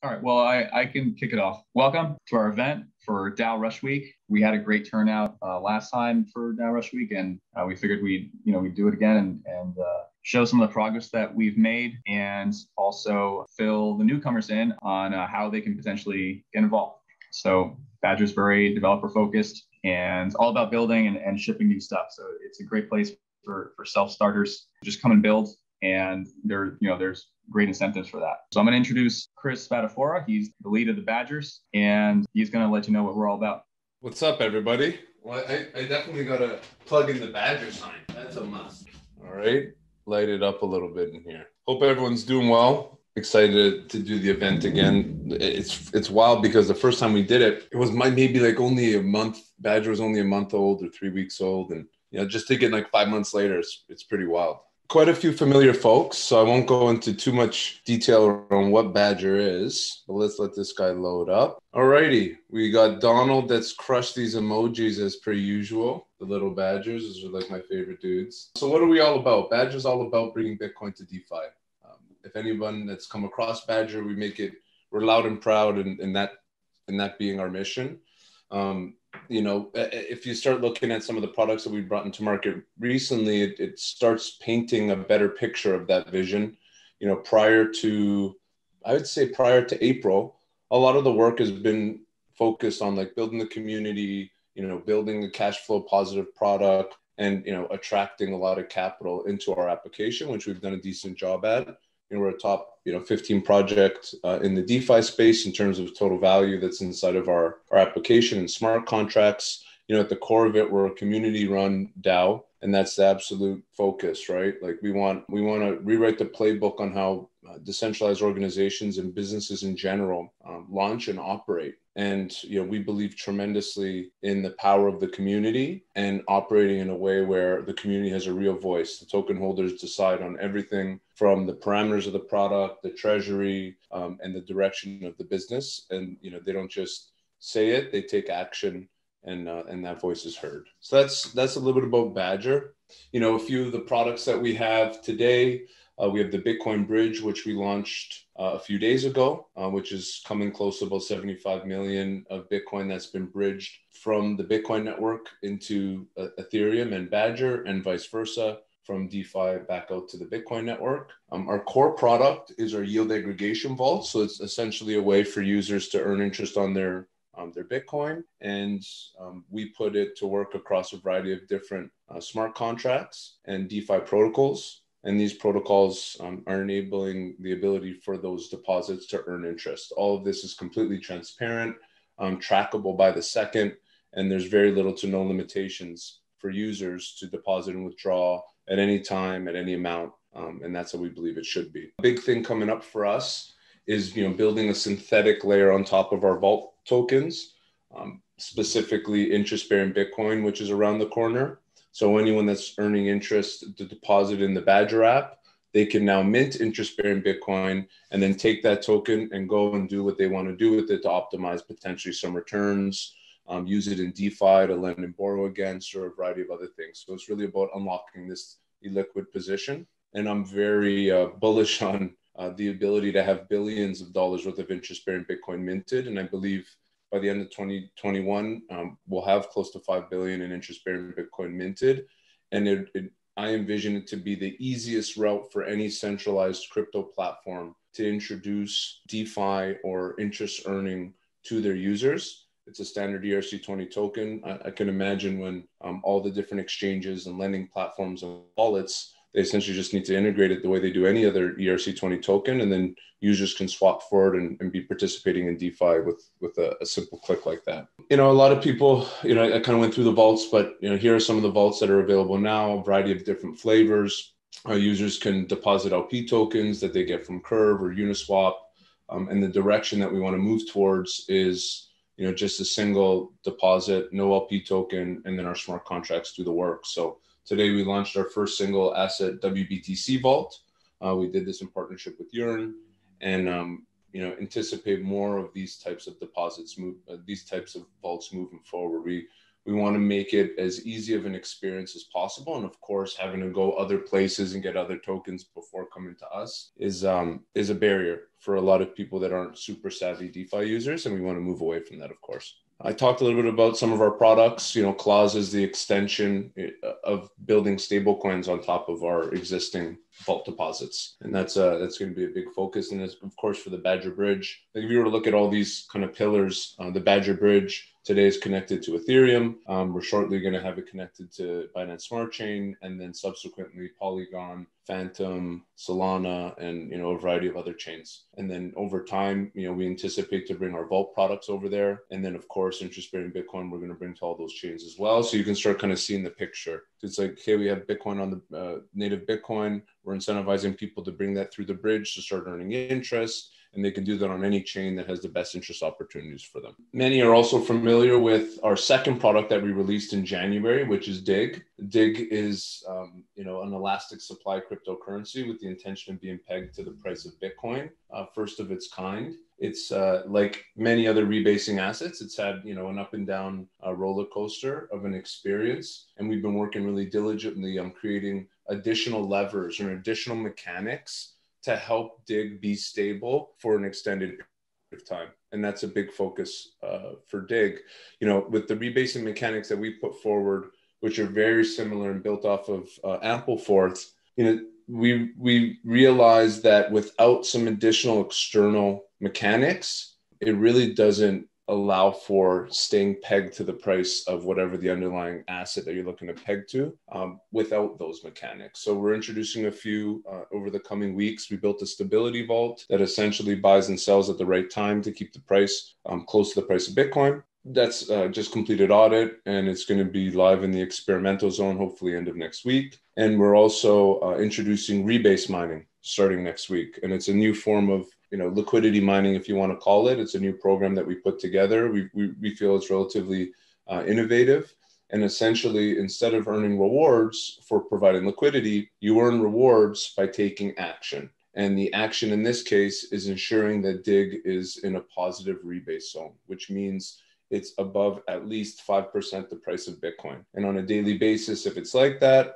All right, well, I can kick it off. Welcome to our event for DAO Rush Week. We had a great turnout last time for DAO Rush Week, and we figured we'd do it again and show some of the progress that we've made, and also fill the newcomers in on how they can potentially get involved. So Badger's very developer focused and all about building and shipping new stuff. So it's a great place for self-starters. Just come and build, and there's great incentives for that. So I'm going to introduce Chris Spadafora. He's the lead of the Badgers, and he's going to let you know what we're all about. What's up, everybody? Well, I definitely got to plug in the Badger sign. That's a must. All right, light it up a little bit in here. Hope everyone's doing well. Excited to do the event again. It's wild because the first time we did it, it was maybe like only a month. Badger was only a month old or 3 weeks old, and just thinking like 5 months later, it's pretty wild. Quite a few familiar folks, so I won't go into too much detail on what Badger is, but let's let this guy load up. Alrighty, we got Donald that's crushed these emojis as per usual. The little Badgers, those are like my favorite dudes. So what are we all about? Badger's all about bringing Bitcoin to DeFi. If anyone that's come across Badger, we're loud and proud in that being our mission. If you start looking at some of the products that we've brought into market recently, it starts painting a better picture of that vision. Prior to April, a lot of the work has been focused on like building the community, building a cash flow positive product, and attracting a lot of capital into our application, which we've done a decent job at. We're a top 15 project in the DeFi space in terms of total value that's inside of our application and smart contracts. At the core of it, we're a community run DAO, and that's the absolute focus, right? Like we want to rewrite the playbook on how decentralized organizations and businesses in general launch and operate. And we believe tremendously in the power of the community and operating in a way where the community has a real voice. The token holders decide on everything from the parameters of the product, the treasury, and the direction of the business. And they don't just say it; they take action, and that voice is heard. So that's a little bit about Badger. A few of the products that we have today. We have the Bitcoin Bridge, which we launched a few days ago, which is coming close to about 75 million of Bitcoin that's been bridged from the Bitcoin network into Ethereum and Badger, and vice versa, from DeFi back out to the Bitcoin network. Our core product is our yield aggregation vault. So it's essentially a way for users to earn interest on their Bitcoin. And we put it to work across a variety of different smart contracts and DeFi protocols. And these protocols are enabling the ability for those deposits to earn interest. All of this is completely transparent, trackable by the second, and there's very little to no limitations for users to deposit and withdraw at any time, at any amount. And that's how we believe it should be. A big thing coming up for us is building a synthetic layer on top of our vault tokens, specifically interest-bearing Bitcoin, which is around the corner. So anyone that's earning interest to deposit in the Badger app, they can now mint interest-bearing Bitcoin and then take that token and go and do what they want to do with it to optimize potentially some returns, use it in DeFi to lend and borrow against, or a variety of other things. So it's really about unlocking this illiquid position. And I'm very bullish on the ability to have billions of dollars worth of interest-bearing Bitcoin minted. And I believe by the end of 2021, we'll have close to 5 billion in interest-bearing Bitcoin minted. And I envision it to be the easiest route for any centralized crypto platform to introduce DeFi or interest earning to their users. It's a standard ERC20 token. I can imagine when all the different exchanges and lending platforms and wallets, they essentially just need to integrate it the way they do any other ERC20 token, and then users can swap for it and be participating in DeFi with a simple click like that. A lot of people, I kind of went through the vaults, but here are some of the vaults that are available now, a variety of different flavors. Our users can deposit LP tokens that they get from Curve or Uniswap, and the direction that we want to move towards is just a single deposit, no LP token, and then our smart contracts do the work. So today we launched our first single asset WBTC vault. We did this in partnership with Yearn, and anticipate more of these types of deposits these types of vaults moving forward. We want to make it as easy of an experience as possible. And of course, having to go other places and get other tokens before coming to us is a barrier for a lot of people that aren't super savvy DeFi users. And we want to move away from that, of course. I talked a little bit about some of our products. Clause is the extension of building stablecoins on top of our existing vault deposits. And that's going to be a big focus. And that's, of course, for the Badger Bridge. Like if you were to look at all these kind of pillars, the Badger Bridge today is connected to Ethereum. We're shortly going to have it connected to Binance Smart Chain, and then subsequently Polygon, Phantom, Solana, and a variety of other chains. And then over time, we anticipate to bring our vault products over there. And then of course, interest-bearing Bitcoin, we're going to bring to all those chains as well. So you can start kind of seeing the picture. It's like, hey, we have Bitcoin on the native Bitcoin. We're incentivizing people to bring that through the bridge to start earning interest. And they can do that on any chain that has the best interest opportunities for them. Many are also familiar with our second product that we released in January, which is DIG. DIG is, an elastic supply cryptocurrency with the intention of being pegged to the price of Bitcoin, first of its kind. It's like many other rebasing assets. It's had, an up and down roller coaster of an experience. And we've been working really diligently on creating additional levers or additional mechanics to help DIG be stable for an extended period of time. And that's a big focus for DIG. With the rebasing mechanics that we put forward, which are very similar and built off of Ampleforth, we realized that without some additional external mechanics, it really doesn't allow for staying pegged to the price of whatever the underlying asset that you're looking to peg to without those mechanics. So we're introducing a few over the coming weeks. We built a stability vault that essentially buys and sells at the right time to keep the price close to the price of Bitcoin. That's just completed audit, and it's going to be live in the experimental zone, hopefully end of next week. And we're also introducing rebase mining starting next week. And it's a new form of liquidity mining, if you want to call it. It's a new program that we put together. We feel it's relatively innovative. And essentially, instead of earning rewards for providing liquidity, you earn rewards by taking action. And the action in this case is ensuring that DIG is in a positive rebase zone, which means it's above at least 5% the price of Bitcoin. And on a daily basis, if it's like that,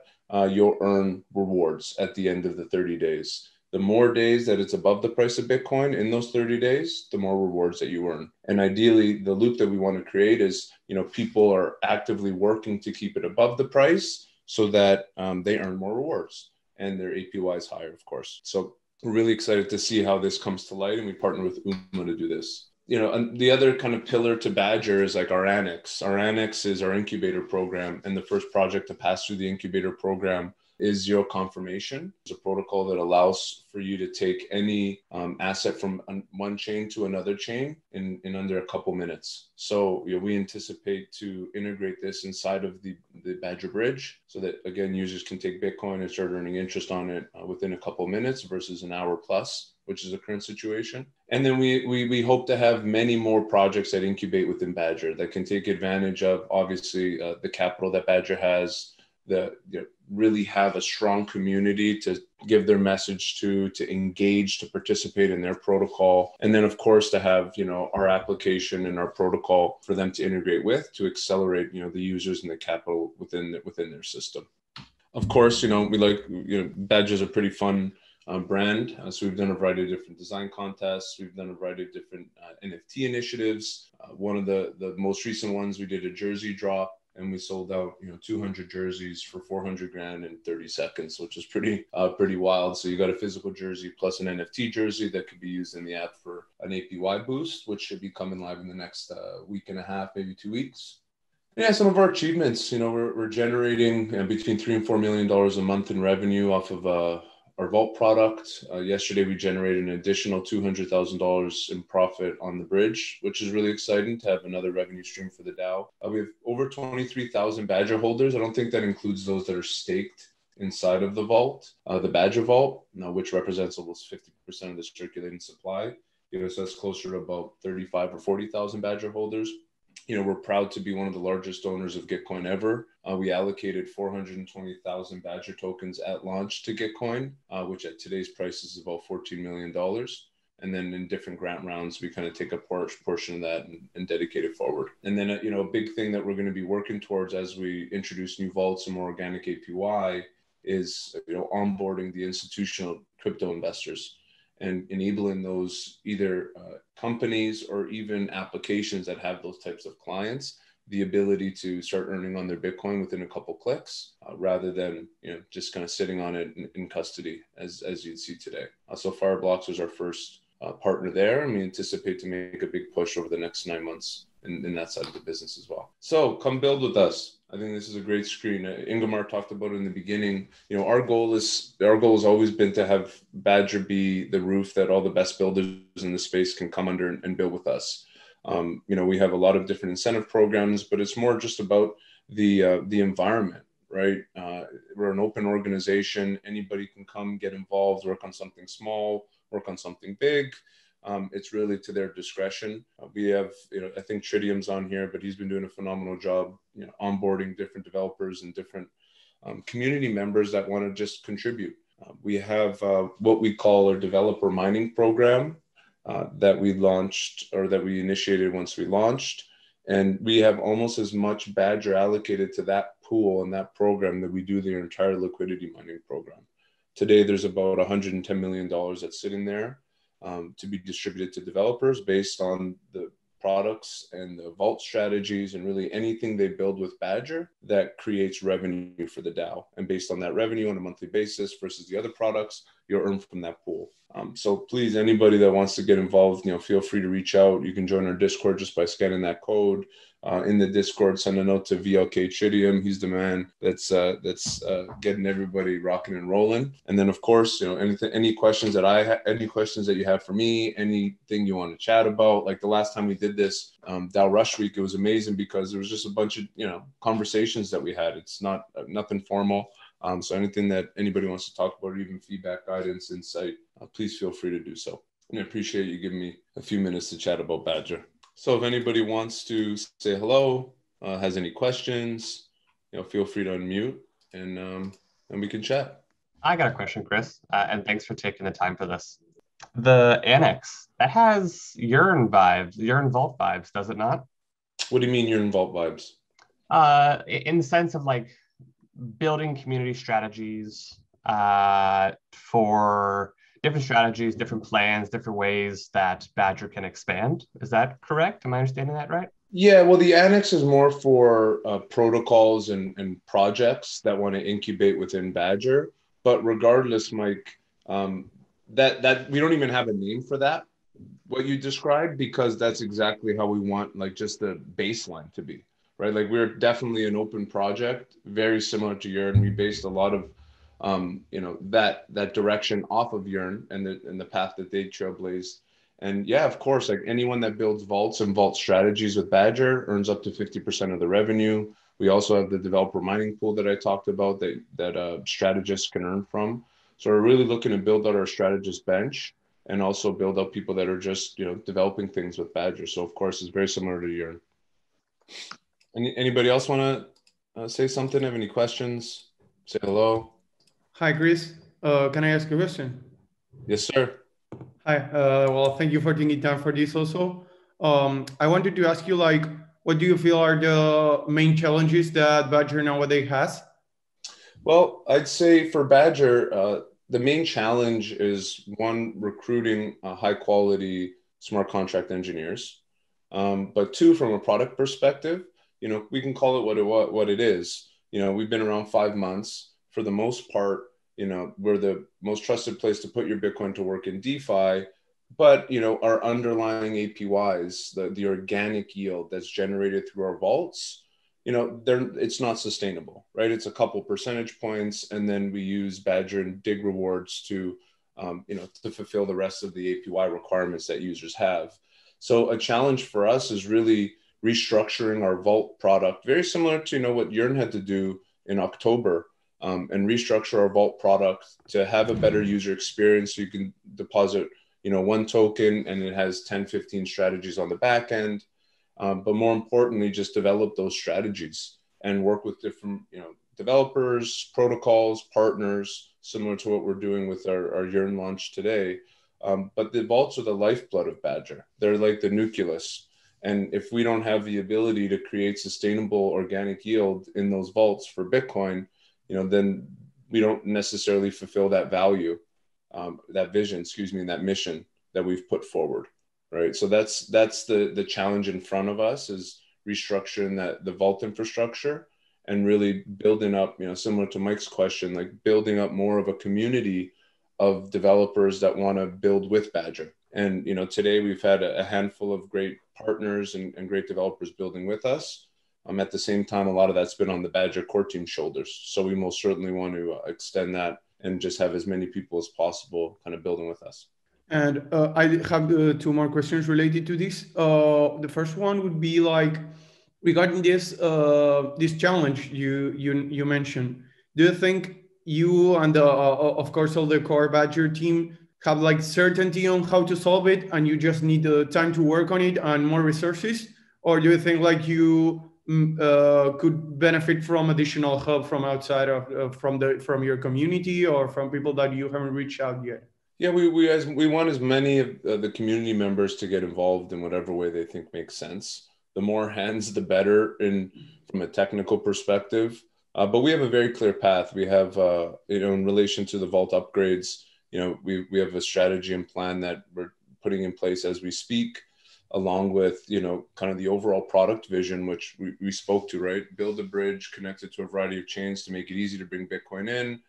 you'll earn rewards at the end of the 30 days. The more days that it's above the price of Bitcoin in those 30 days, the more rewards that you earn. And ideally, the loop that we want to create is, people are actively working to keep it above the price so that they earn more rewards and their APY is higher, of course. So we're really excited to see how this comes to light, and we partner with UMA to do this. And the other kind of pillar to Badger is like our Annex. Our Annex is our incubator program, and the first project to pass through the incubator program is Zero Confirmation. It's a protocol that allows for you to take any asset from one chain to another chain in under a couple minutes. So we anticipate to integrate this inside of the Badger Bridge so that, again, users can take Bitcoin and start earning interest on it within a couple minutes versus an hour plus, which is the current situation. And then we hope to have many more projects that incubate within Badger that can take advantage of, obviously, the capital that Badger has, really have a strong community to give their message to engage, to participate in their protocol. And then, of course, to have, our application and our protocol for them to integrate with to accelerate, the users and the capital within their system. Of course, we like, Badger's a pretty fun brand. So we've done a variety of different design contests. We've done a variety of different NFT initiatives. One of the most recent ones, we did a jersey drop, and we sold out 200 jerseys for 400 grand in 30 seconds, which is pretty wild. So you got a physical jersey plus an NFT jersey that could be used in the app for an APY boost, which should be coming live in the next week and a half, maybe 2 weeks. Yeah, some of our achievements, we're generating between $3 and $4 million a month in revenue off of our Vault product. Yesterday, we generated an additional $200,000 in profit on the bridge, which is really exciting to have another revenue stream for the DAO. We have over 23,000 Badger holders. I don't think that includes those that are staked inside of the Vault, the Badger Vault, which represents almost 50% of the circulating supply. So that's closer to about 35 or 40,000 Badger holders. We're proud to be one of the largest owners of Gitcoin ever. We allocated 420,000 Badger tokens at launch to Gitcoin, which at today's price is about $14 million. And then in different grant rounds, we kind of take a portion of that and dedicate it forward. And then, a big thing that we're going to be working towards as we introduce new vaults and more organic APY is, onboarding the institutional crypto investors and enabling those either companies or even applications that have those types of clients the ability to start earning on their Bitcoin within a couple clicks, rather than just kind of sitting on it in custody as you'd see today. So Fireblocks was our first partner there, and we anticipate to make a big push over the next 9 months in that side of the business as well. So come build with us. I think this is a great screen. Ingemar talked about it in the beginning. Our goal has always been to have Badger be the roof that all the best builders in the space can come under and build with us. We have a lot of different incentive programs, but it's more just about the environment, right? We're an open organization. Anybody can come get involved, work on something small, work on something big. It's really to their discretion. We have, I think Tritium's on here, but he's been doing a phenomenal job, onboarding different developers and different community members that want to just contribute. We have what we call our developer mining program that we launched, or that we initiated once we launched. And we have almost as much Badger allocated to that pool and that program that we do the entire liquidity mining program. Today, there's about $110 million that's sitting there to be distributed to developers based on the products and the vault strategies and really anything they build with Badger that creates revenue for the DAO. And based on that revenue on a monthly basis versus the other products, you'll earn from that pool. So please, anybody that wants to get involved, feel free to reach out. You can join our Discord just by scanning that code. In the Discord, send a note to VLK Tritium. He's the man that's getting everybody rocking and rolling. And then, of course, any questions that you have for me, anything you want to chat about. Like the last time we did this, DAO Rush Week, it was amazing because there was just a bunch of conversations that we had. It's nothing formal. So anything that anybody wants to talk about, or even feedback, guidance, insight, please feel free to do so. And I appreciate you giving me a few minutes to chat about Badger. So if anybody wants to say hello, has any questions, feel free to unmute and we can chat. I got a question, Chris, and thanks for taking the time for this. The annex, that has Yearn vibes, Yearn Vault vibes, does it not? What do you mean Yearn Vault vibes? In the sense of like building community strategies for different strategies, different plans, different ways that Badger can expand. Is that correct? Am I understanding that right? Yeah, well, the annex is more for protocols and projects that want to incubate within Badger. But regardless, Mike, that we don't even have a name for that, what you described, because that's exactly how we want like just the baseline to be, right? Like we're definitely an open project, very similar to Yearn. We based a lot of that direction off of Yearn and the path that they trailblazed. And yeah, of course, like anyone that builds vaults and vault strategies with Badger earns up to 50% of the revenue. We also have the developer mining pool that I talked about that strategists can earn from. So we're really looking to build out our strategist bench and also build up people that are just developing things with Badger. So of course, it's very similar to Yearn. Anybody else want to say something? Have any questions? Say hello. Hi, Chris. Can I ask a question? Yes, sir. Hi. Well, thank you for taking time for this also. I wanted to ask you, like, what do you feel are the main challenges that Badger nowadays has? Well, I'd say for Badger, the main challenge is one, recruiting high quality smart contract engineers. But two, from a product perspective, we can call it what it is. We've been around 5 months. For the most part, we're the most trusted place to put your Bitcoin to work in DeFi. But, our underlying APYs, the organic yield that's generated through our vaults, it's not sustainable, right? It's a couple percentage points. And then we use Badger and dig rewards to fulfill the rest of the APY requirements that users have. So a challenge for us is really restructuring our vault product, very similar to, what Yearn had to do in October. And restructure our vault product to have a better user experience. So you can deposit, one token and it has 10, 15 strategies on the back end. But more importantly, just develop those strategies and work with different, developers, protocols, partners, similar to what we're doing with our Yearn launch today, But the vaults are the lifeblood of Badger. They're like the nucleus. And if we don't have the ability to create sustainable organic yield in those vaults for Bitcoin, then we don't necessarily fulfill that value, that vision, and that mission that we've put forward, right? So that's the challenge in front of us, is restructuring the vault infrastructure and really building up, similar to Mike's question, like building up more of a community of developers that want to build with Badger. And, today we've had a handful of great partners and great developers building with us. At the same time, a lot of that's been on the Badger core team shoulders. So we most certainly want to extend that and just have as many people as possible kind of building with us. And I have two more questions related to this. The first one would be like regarding this this challenge you mentioned. Do you think you and of course all the core Badger team have like certainty on how to solve it, and you just need time to work on it and more resources, or do you think like you could benefit from additional help from outside of from your community or from people that you haven't reached out yet? Yeah, we want as many of the community members to get involved in whatever way they think makes sense. The more hands, the better from a technical perspective. But we have a very clear path. We have, in relation to the vault upgrades, we have a strategy and plan that we're putting in place as we speak, along with, kind of the overall product vision, which we spoke to, right? Build a bridge connected to a variety of chains to make it easy to bring Bitcoin in.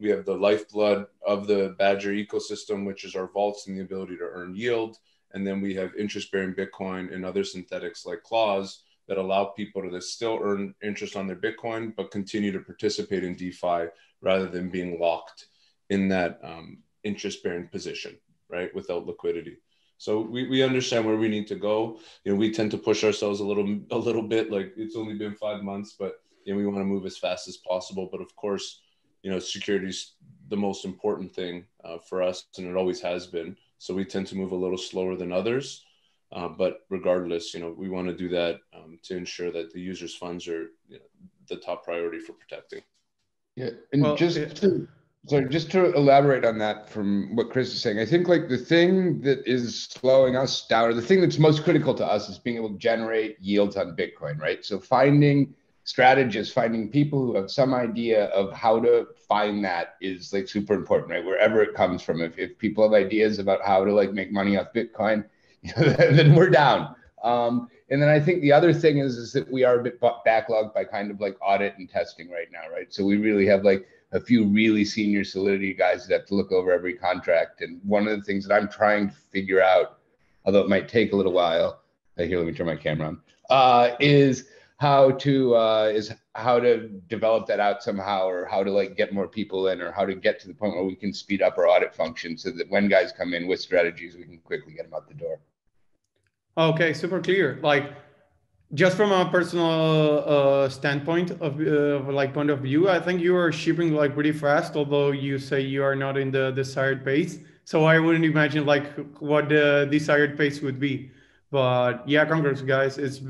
We have the lifeblood of the Badger ecosystem, which is our vaults and the ability to earn yield. And then we have interest-bearing Bitcoin and other synthetics like claws that allow people to still earn interest on their Bitcoin, but continue to participate in DeFi rather than being locked in that interest-bearing position, right, without liquidity. So we understand where we need to go. We tend to push ourselves a little bit. Like, it's only been 5 months, but we want to move as fast as possible. But of course, security is the most important thing for us, and it always has been. So we tend to move a little slower than others. But regardless, we want to do that to ensure that the users' funds are the top priority for protecting. Yeah, and just to elaborate on that from what Chris is saying, I think like the thing that is slowing us down, or the thing that's most critical to us, is being able to generate yields on Bitcoin, right? So finding strategists, finding people who have some idea of how to find that is like super important, right? Wherever it comes from. If people have ideas about how to like make money off Bitcoin, then we're down. And then I think the other thing is that we are a bit backlogged by kind of like audit and testing right now, right? So we really have like a few really senior Solidity guys that have to look over every contract. And one of the things that I'm trying to figure out, although it might take a little while, here, let me turn my camera on, is how to develop that out somehow, or how to like get more people in, or how to get to the point where we can speed up our audit function so that when guys come in with strategies, we can quickly get them out the door. Okay, super clear. Like, just from a personal standpoint of like point of view, I think you are shipping like pretty fast, although you say you are not in the desired pace. So I wouldn't imagine like what the desired pace would be. But yeah, congrats guys. It's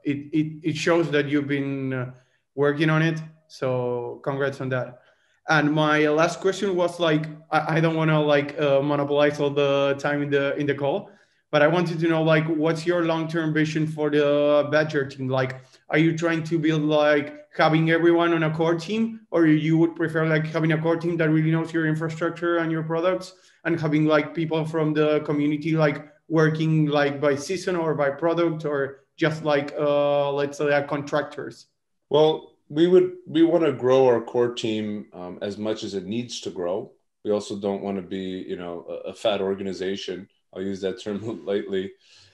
it shows that you've been working on it. So congrats on that. And my last question was like, I don't want to like monopolize all the time in the call, but I wanted to know like, what's your long-term vision for the Badger team? Like, are you trying to build like having everyone on a core team, or you would prefer like having a core team that really knows your infrastructure and your products, and having like people from the community like working like by season or by product, or just like let's say contractors? Well, we want to grow our core team as much as it needs to grow. We also don't want to be a fat organization. I'll use that term lightly,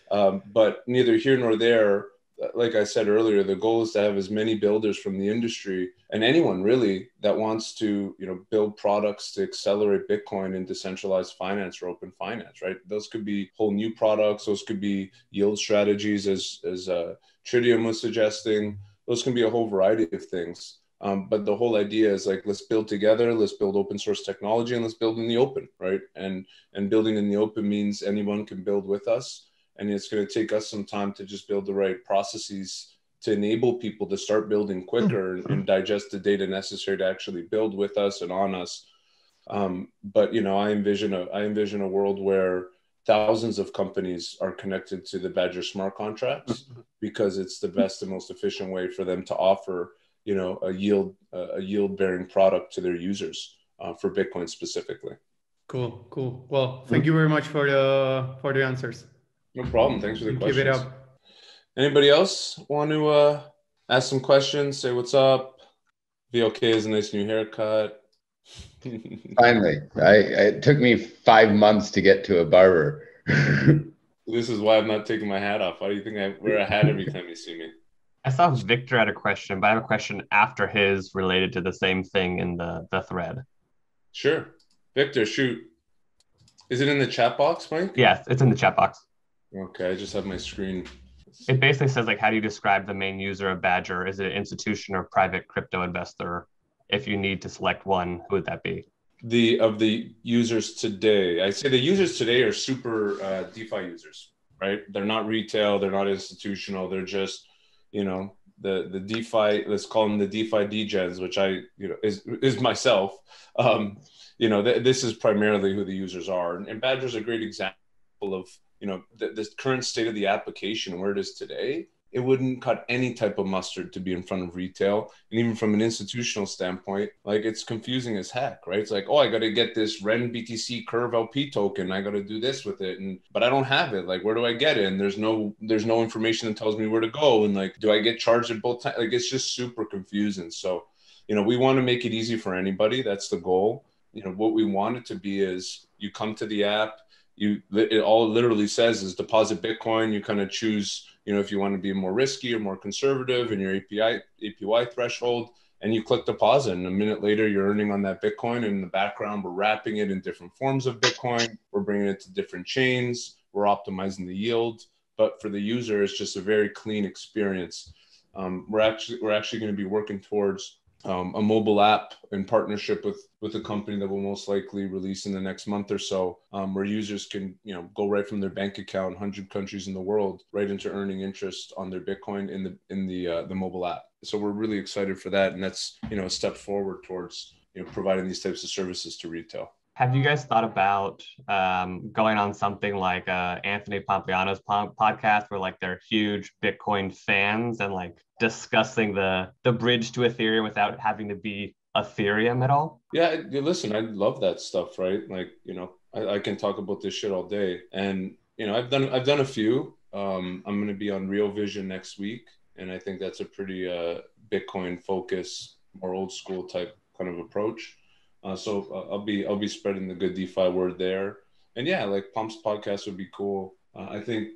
but neither here nor there. Like I said earlier, the goal is to have as many builders from the industry, and anyone really that wants to build products to accelerate Bitcoin and decentralized finance or open finance, right? Those could be whole new products. Those could be yield strategies, as Tridium was suggesting. Those can be a whole variety of things. But the whole idea is like, let's build together, let's build open source technology, and let's build in the open, right? And building in the open means anyone can build with us. And it's going to take us some time to just build the right processes to enable people to start building quicker and digest the data necessary to actually build with us and on us. But I envision a world where thousands of companies are connected to the Badger smart contracts because it's the best and most efficient way for them to offer a yield bearing product to their users for Bitcoin specifically. Cool. Well, thank you very much for the answers. No problem. Thanks for the questions. Keep it up. Anybody else want to ask some questions? Say what's up. VLK is a nice new haircut. Finally, it took me 5 months to get to a barber. This is why I'm not taking my hat off. Why do you think I wear a hat every time you see me? I saw Victor had a question, but I have a question after his related to the same thing in the thread. Sure. Victor, shoot. Is it in the chat box, Mike? Yes, it's in the chat box. Okay, I just have my screen. It basically says, like, how do you describe the main user of Badger? Is it an institution or private crypto investor? If you need to select one, who would that be? Of the users today, I say the users today are super DeFi users, right? They're not retail, they're not institutional, they're just, the DeFi, let's call them the DeFi degens, which is myself. This is primarily who the users are. And Badger is a great example of, the current state of the application, where it is today. It wouldn't cut any type of mustard to be in front of retail. And even from an institutional standpoint, like, it's confusing as heck, right? It's like, oh, I got to get this REN BTC Curve LP token. I got to do this with it. But I don't have it. Like, where do I get it? And there's no information that tells me where to go. And like, do I get charged at both times? Like, it's just super confusing. So, we want to make it easy for anybody. That's the goal. What we want it to be is you come to the app, it all literally says is deposit Bitcoin. You kind of choose, if you want to be more risky or more conservative in your APY threshold, and you click deposit. And a minute later, you're earning on that Bitcoin. And in the background, we're wrapping it in different forms of Bitcoin. We're bringing it to different chains. We're optimizing the yield. But for the user, it's just a very clean experience. We're actually going to be working towards a mobile app in partnership with a company that will most likely release in the next month or so, where users can go right from their bank account, 100 countries in the world, right into earning interest on their Bitcoin in the mobile app. So we're really excited for that, and that's a step forward towards providing these types of services to retail. Have you guys thought about going on something like Anthony Pompliano's podcast, where like they're huge Bitcoin fans and like discussing the bridge to Ethereum without having to be Ethereum at all? Yeah, listen, I love that stuff, right? Like, I can talk about this shit all day, and I've done a few. I'm going to be on Real Vision next week, and I think that's a pretty Bitcoin focused, more old school type kind of approach. So I'll be spreading the good DeFi word there. And yeah, like Pump's podcast would be cool. I think,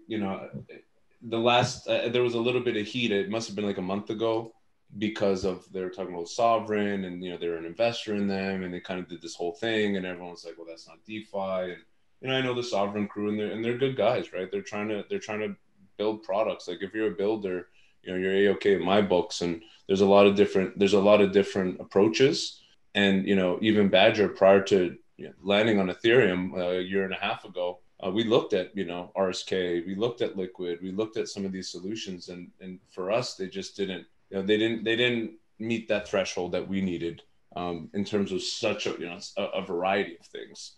the last, there was a little bit of heat. It must've been like a month ago, because they were talking about Sovereign, and, they were an investor in them, and they kind of did this whole thing, and everyone's like, well, that's not DeFi. And, I know the Sovereign crew, and they're good guys, right? They're trying to build products. Like, if you're a builder, you're A-okay in my books. And there's a lot of different approaches. And, even Badger, prior to landing on Ethereum a year and a half ago, we looked at, RSK, we looked at Liquid, we looked at some of these solutions. And for us, they just didn't, they didn't meet that threshold that we needed in terms of such a variety of things.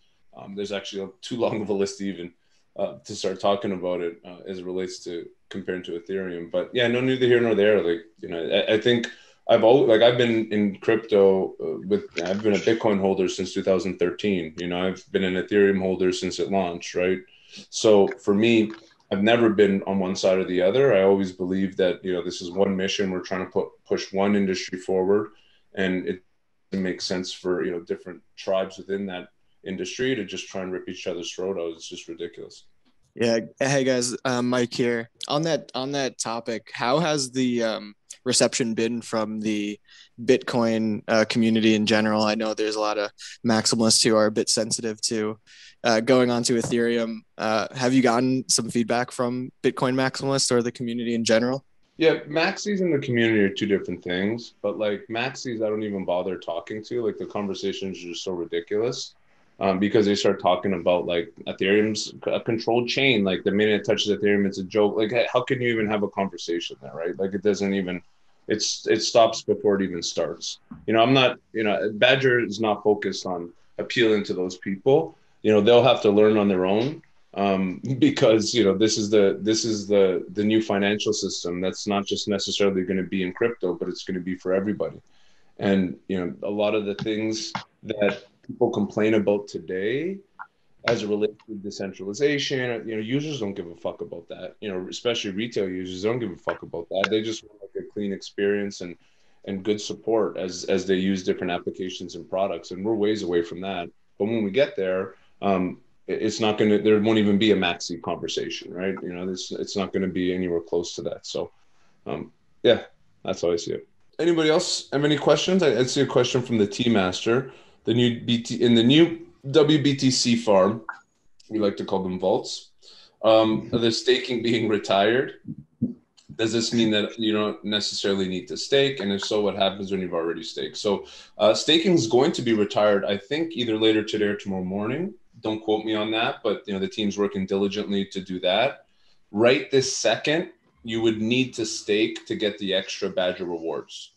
There's actually too long of a list even to start talking about it as it relates to comparing to Ethereum. But yeah, no neither here nor there. Like, I think I've been in crypto I've been a Bitcoin holder since 2013. I've been an Ethereum holder since it launched, right? So for me, I've never been on one side or the other. I always believe that, this is one mission. We're trying to push one industry forward, and it makes sense for, different tribes within that industry to just try and rip each other's throat out. It's just ridiculous. Yeah. Hey guys, Mike here. On that topic, how has the reception been from the Bitcoin community in general? I know there's a lot of maximalists who are a bit sensitive to going on to Ethereum. Have you gotten some feedback from Bitcoin maximalists or the community in general? Yeah, maxis and the community are two different things, but like maxis, I don't even bother talking to. Like, the conversations are just so ridiculous. Because they start talking about like Ethereum's a controlled chain. Like, the minute it touches Ethereum, it's a joke. Like, how can you even have a conversation there, right? Like, it doesn't even, it stops before it even starts. I'm not, Badger is not focused on appealing to those people. You know, they'll have to learn on their own, because, you know, this is the new financial system that's not just necessarily going to be in crypto, but it's going to be for everybody. And, you know, a lot of the things that people complain about today as it relates to decentralization, you know, users don't give a fuck about that. You know, especially retail users don't give a fuck about that. They just want like a clean experience and good support as they use different applications and products. And we're ways away from that. But when we get there, it's not going to, there won't even be a maxi conversation, right? You know, it's not going to be anywhere close to that. So, yeah, that's how I see it. Anybody else have any questions? I see a question from the Tea Master. The new WBTC farm, we like to call them vaults. The staking being retired. Does this mean that you don't necessarily need to stake? And if so, what happens when you've already staked? So staking is going to be retired, I think, either later today or tomorrow morning. Don't quote me on that, but you know, the team's working diligently to do that. Right this second, you would need to stake to get the extra Badger rewards.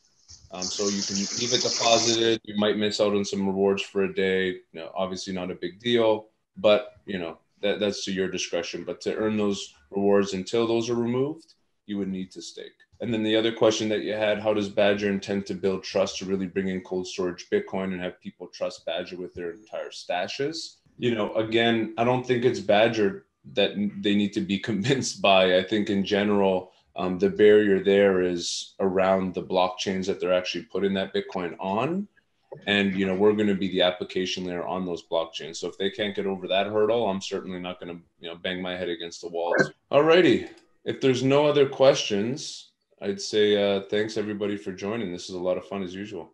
So you can leave it deposited. You might miss out on some rewards for a day. You know, obviously not a big deal, but you know, that's to your discretion. But to earn those rewards until those are removed, you would need to stake. And then the other question that you had, how does Badger intend to build trust to really bring in cold storage Bitcoin and have people trust Badger with their entire stashes? You know, again, I don't think it's Badger that they need to be convinced by. I think in general, the barrier there is around the blockchains that they're actually putting that Bitcoin on. And, you know, we're going to be the application layer on those blockchains. So if they can't get over that hurdle, I'm certainly not going to, you know, bang my head against the walls. All righty. If there's no other questions, I'd say thanks everybody for joining. This is a lot of fun as usual.